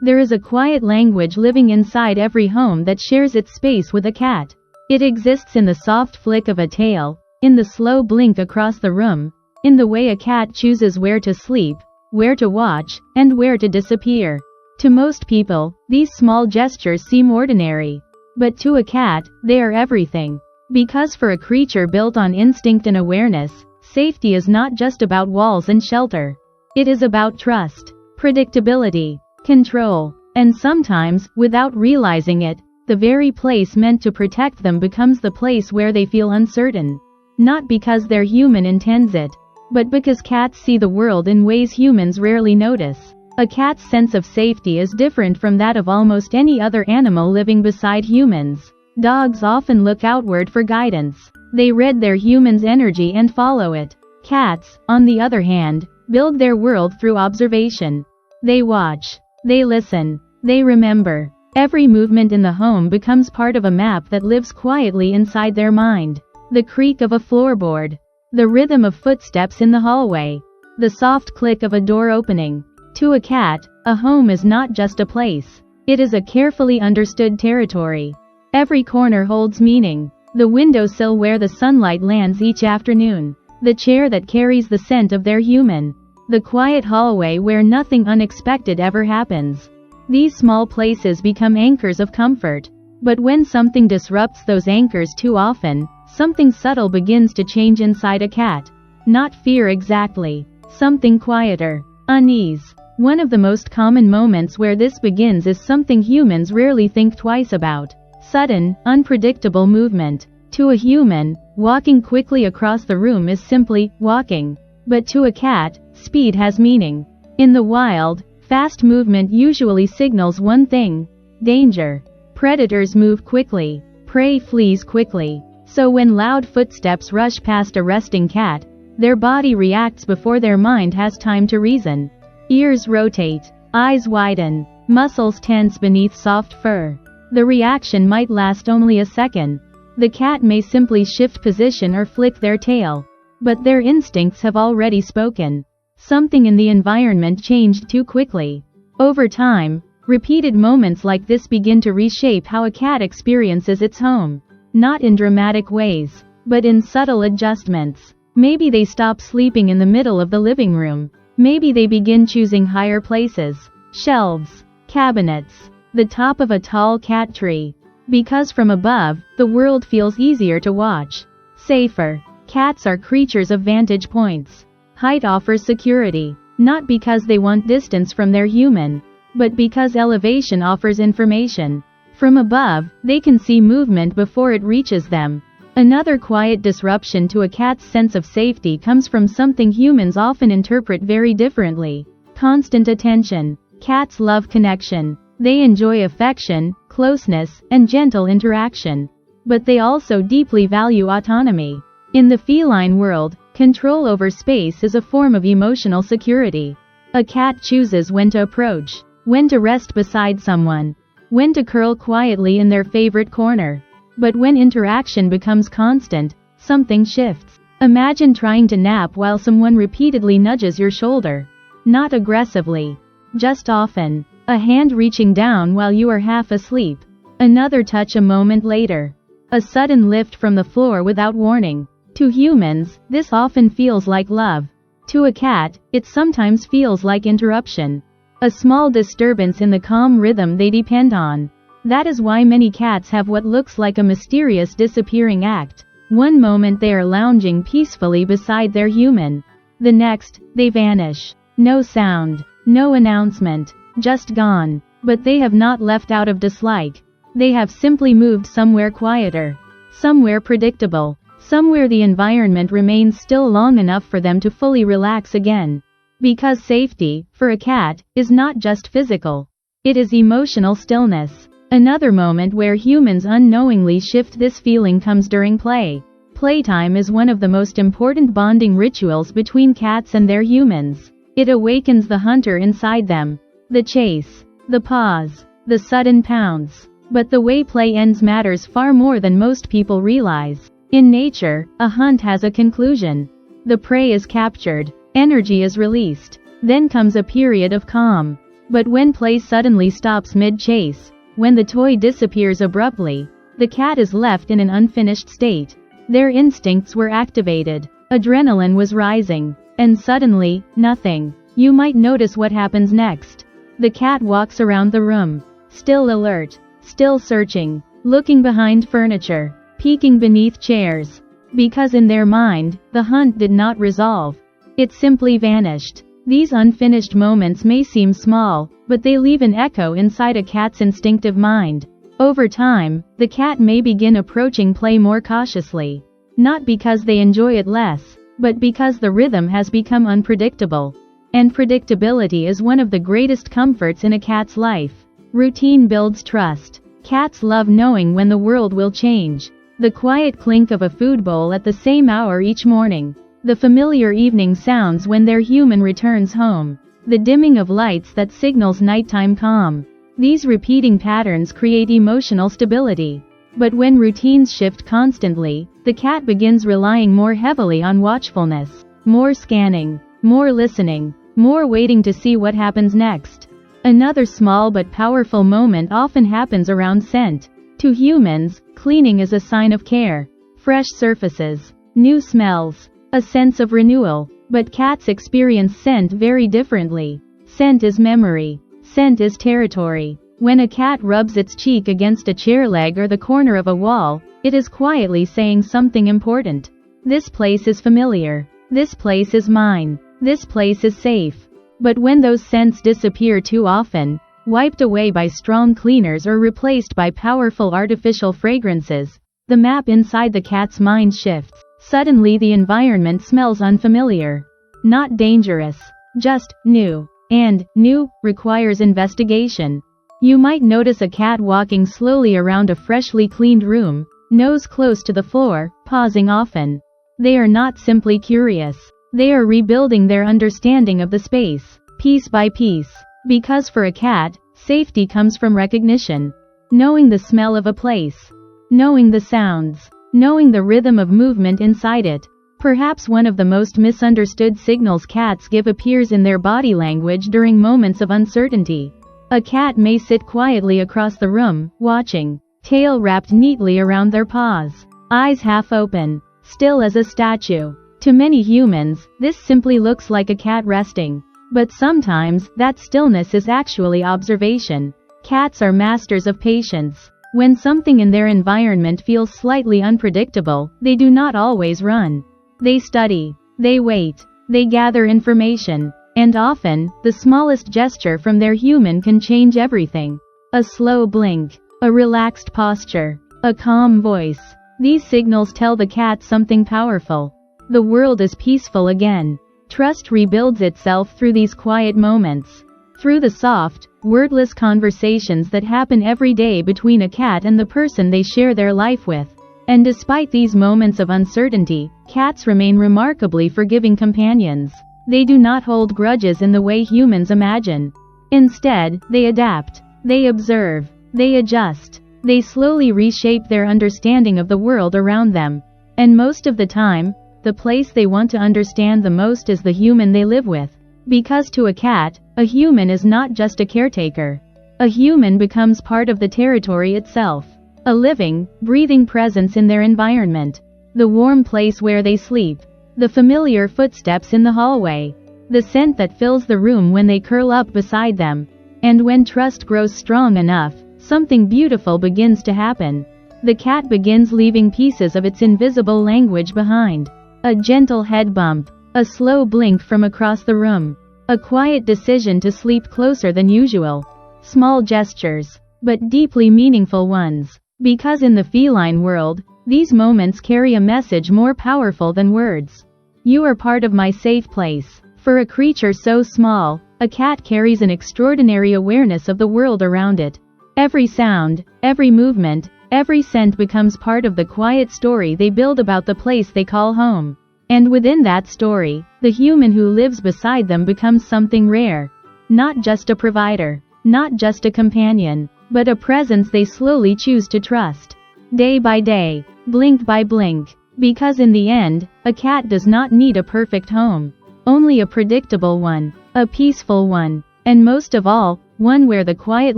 There is a quiet language living inside every home that shares its space with a cat. It exists in the soft flick of a tail, in the slow blink across the room, in the way a cat chooses where to sleep, where to watch, and where to disappear. To most people, these small gestures seem ordinary. But to a cat, they are everything. Because for a creature built on instinct and awareness, safety is not just about walls and shelter. It is about trust, predictability, control, and sometimes, without realizing it, the very place meant to protect them becomes the place where they feel uncertain. Not because their human intends it, but because cats see the world in ways humans rarely notice. A cat's sense of safety is different from that of almost any other animal living beside humans. Dogs often look outward for guidance. They read their human's energy and follow it. Cats, on the other hand, build their world through observation. They watch. They listen. They remember. Every movement in the home becomes part of a map that lives quietly inside their mind. The creak of a floorboard. The rhythm of footsteps in the hallway. The soft click of a door opening. To a cat, a home is not just a place. It is a carefully understood territory. Every corner holds meaning. The windowsill where the sunlight lands each afternoon. The chair that carries the scent of their human. The quiet hallway where nothing unexpected ever happens. These small places become anchors of comfort. But when something disrupts those anchors too often, something subtle begins to change inside a cat. Not fear exactly. Something quieter. Unease. One of the most common moments where this begins is something humans rarely think twice about. Sudden, unpredictable movement. To a human, walking quickly across the room is simply walking. But to a cat, speed has meaning. In the wild, fast movement usually signals one thing: danger. Predators move quickly. Prey flees quickly. So when loud footsteps rush past a resting cat, their body reacts before their mind has time to reason. Ears rotate. Eyes widen. Muscles tense beneath soft fur. The reaction might last only a second. The cat may simply shift position or flick their tail. But their instincts have already spoken. Something in the environment changed too quickly. Over time, repeated moments like this begin to reshape how a cat experiences its home. Not in dramatic ways, but in subtle adjustments. Maybe they stop sleeping in the middle of the living room. Maybe they begin choosing higher places. Shelves. Cabinets. The top of a tall cat tree. Because from above, the world feels easier to watch. Safer. Cats are creatures of vantage points. Height offers security. Not because they want distance from their human, but because elevation offers information. From above, they can see movement before it reaches them. Another quiet disruption to a cat's sense of safety comes from something humans often interpret very differently: constant attention. Cats love connection. They enjoy affection, closeness, and gentle interaction. But they also deeply value autonomy. In the feline world, control over space is a form of emotional security. A cat chooses when to approach, when to rest beside someone, when to curl quietly in their favorite corner. But when interaction becomes constant, something shifts. Imagine trying to nap while someone repeatedly nudges your shoulder. Not aggressively. Just often. A hand reaching down while you are half asleep. Another touch a moment later. A sudden lift from the floor without warning. To humans, this often feels like love. To a cat, it sometimes feels like interruption. A small disturbance in the calm rhythm they depend on. That is why many cats have what looks like a mysterious disappearing act. One moment they are lounging peacefully beside their human. The next, they vanish. No sound. No announcement. Just gone. But they have not left out of dislike. They have simply moved somewhere quieter. Somewhere predictable. Somewhere the environment remains still long enough for them to fully relax again. Because safety, for a cat, is not just physical. It is emotional stillness. Another moment where humans unknowingly shift this feeling comes during play. Playtime is one of the most important bonding rituals between cats and their humans. It awakens the hunter inside them. The chase. The pause. The sudden pounce. But the way play ends matters far more than most people realize. In nature, a hunt has a conclusion. The prey is captured. Energy is released. Then comes a period of calm. But when play suddenly stops mid-chase, when the toy disappears abruptly, the cat is left in an unfinished state. Their instincts were activated. Adrenaline was rising. And suddenly, nothing. You might notice what happens next. The cat walks around the room. Still alert. Still searching. Looking behind furniture. Peeking beneath chairs. Because in their mind, the hunt did not resolve. It simply vanished. These unfinished moments may seem small, but they leave an echo inside a cat's instinctive mind. Over time, the cat may begin approaching play more cautiously. Not because they enjoy it less, but because the rhythm has become unpredictable. And predictability is one of the greatest comforts in a cat's life. Routine builds trust. Cats love knowing when the world will change. The quiet clink of a food bowl at the same hour each morning. The familiar evening sounds when their human returns home. The dimming of lights that signals nighttime calm. These repeating patterns create emotional stability. But when routines shift constantly, the cat begins relying more heavily on watchfulness. More scanning. More listening. More waiting to see what happens next. Another small but powerful moment often happens around scent. To humans, cleaning is a sign of care. Fresh surfaces. New smells. A sense of renewal. But cats experience scent very differently. Scent is memory. Scent is territory. When a cat rubs its cheek against a chair leg or the corner of a wall, it is quietly saying something important. This place is familiar. This place is mine. This place is safe. But when those scents disappear too often, wiped away by strong cleaners or replaced by powerful artificial fragrances, the map inside the cat's mind shifts. Suddenly the environment smells unfamiliar. Not dangerous. Just new. And new requires investigation. You might notice a cat walking slowly around a freshly cleaned room, nose close to the floor, pausing often. They are not simply curious. They are rebuilding their understanding of the space, piece by piece. Because for a cat, safety comes from recognition. Knowing the smell of a place. Knowing the sounds. Knowing the rhythm of movement inside it. Perhaps one of the most misunderstood signals cats give appears in their body language during moments of uncertainty. A cat may sit quietly across the room, watching, tail wrapped neatly around their paws, eyes half open, still as a statue. To many humans, this simply looks like a cat resting. But sometimes, that stillness is actually observation. Cats are masters of patience. When something in their environment feels slightly unpredictable, they do not always run. They study. They wait. They gather information. And often, the smallest gesture from their human can change everything. A slow blink. A relaxed posture. A calm voice. These signals tell the cat something powerful. The world is peaceful again. Trust rebuilds itself through these quiet moments. Through the soft, wordless conversations that happen every day between a cat and the person they share their life with. And despite these moments of uncertainty, cats remain remarkably forgiving companions. They do not hold grudges in the way humans imagine. Instead, they adapt. They observe. They adjust. They slowly reshape their understanding of the world around them. And most of the time, the place they want to understand the most is the human they live with. Because to a cat, a human is not just a caretaker. A human becomes part of the territory itself. A living, breathing presence in their environment. The warm place where they sleep. The familiar footsteps in the hallway. The scent that fills the room when they curl up beside them. And when trust grows strong enough, something beautiful begins to happen. The cat begins leaving pieces of its invisible language behind. A gentle head bump. A slow blink from across the room. A quiet decision to sleep closer than usual. Small gestures, but deeply meaningful ones. Because in the feline world, these moments carry a message more powerful than words. You are part of my safe place. For a creature so small, a cat carries an extraordinary awareness of the world around it. Every sound, every movement, every scent becomes part of the quiet story they build about the place they call home. And within that story, the human who lives beside them becomes something rare. Not just a provider, not just a companion, but a presence they slowly choose to trust. Day by day, blink by blink. Because in the end, a cat does not need a perfect home. Only a predictable one, a peaceful one, and most of all, one where the quiet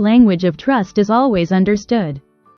language of trust is always understood.